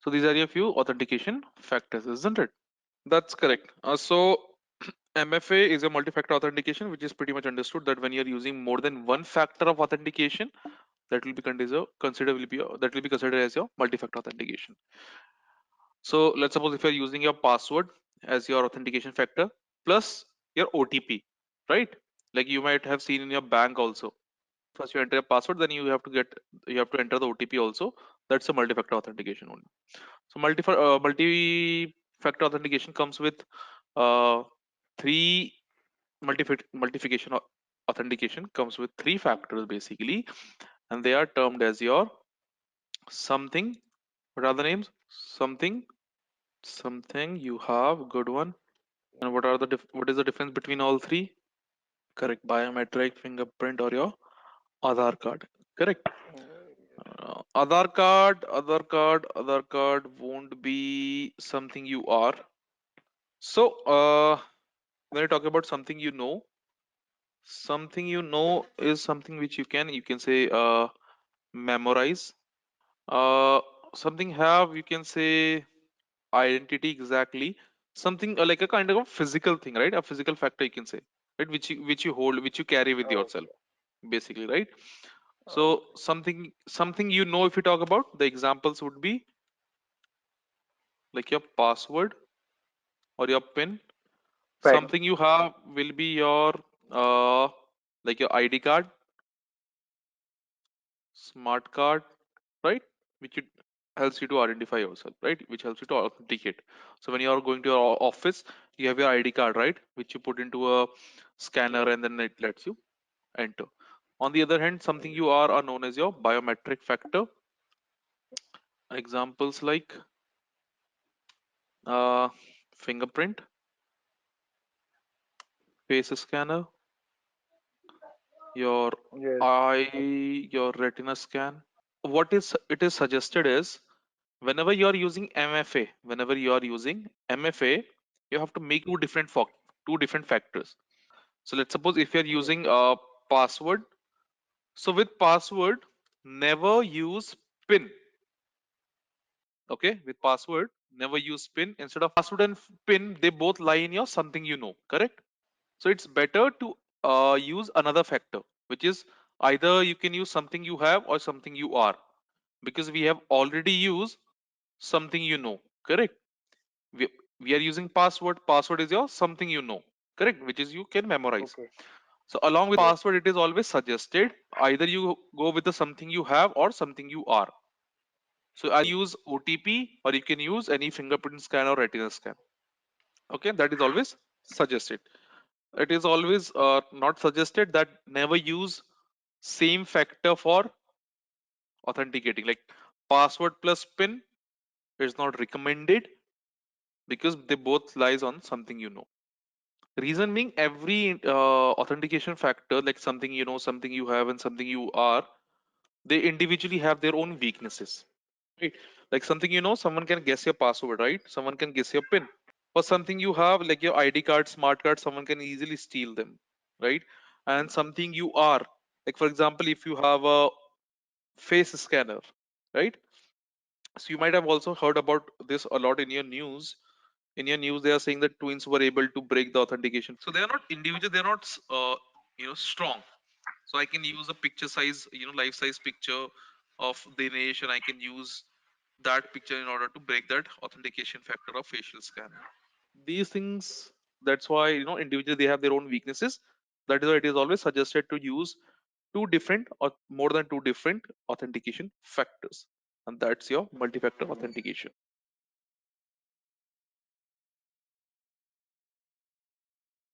So these are your few authentication factors, isn't it? That's correct. MFA is a multi-factor authentication, which is pretty much understood that when you're using more than one factor of authentication, that will be that will be considered as your multi-factor authentication. So let's suppose if you're using your password as your authentication factor plus your OTP, right? Like you might have seen in your bank also. First you enter a password, then you have to enter the OTP also. That's a multi-factor authentication only. So multi-factor authentication comes with uh, three multification authentication comes with three factors basically, and they are termed as your something. What are the names? Something you have good one. And what is the difference between all three? Correct. Biometric, fingerprint, or your Aadhaar card. Correct. Aadhaar card won't be something you are. So, when you talk about something you know is something which you can say memorize. Uh, Something have you can say identity exactly. Something like a kind of a physical thing, right? A physical factor you can say, right? Which you hold, which you carry with yourself, Okay. basically, right? So Okay. something you know if you talk about the examples would be like your password or your PIN. Pen. Something you have will be your uh like your ID card, smart card, right? Which it helps you to identify yourself, right? Which helps you to authenticate. So when you are going to your office, you have your ID card, right? Which you put into a scanner Yes. and then it lets you enter. On the other hand, something you are known as your biometric factor. Examples like uh, fingerprint, face scanner, your Yes. your retina scan. What is it is suggested is whenever you are using MFA, you have to make two different factors. So let's suppose if you are Yes. using a password. So with password, never use PIN. Okay, with password, never use PIN. Instead of password and PIN, they both lie in your something you know. Correct. So it's better to use another factor, which is either you can use something you have or something you are, because we have already used something you know. Correct. We are using password. Password is your something you know. Correct, which is you can memorize. Okay. So along with Yes. password, it is always suggested either you go with the something you have or something you are. So I use OTP or you can use any fingerprint scan or retina scan. Okay, that is always suggested. It is always not suggested that never use same factor for authenticating. Like password plus PIN is not recommended because they both lies on something you know. Reason being, every authentication factor, like something you know, something you have, and something you are, they individually have their own weaknesses. Right? Like something you know, someone can guess your password, right? Someone can guess your PIN. For something you have, like your ID card, smart card, someone can easily steal them, right? And something you are, like for example, if you have a face scanner, right? So you might have also heard about this a lot in your news. In your news, they are saying that twins were able to break the authentication. So they are not individual, they're not strong. So I can use a picture size, life size picture of Dinesh, and I can use that picture in order to break that authentication factor of facial scan. These things, that's why individually they have their own weaknesses. That is why it is always suggested to use two different or more than two different authentication factors, and that's your multi-factor authentication.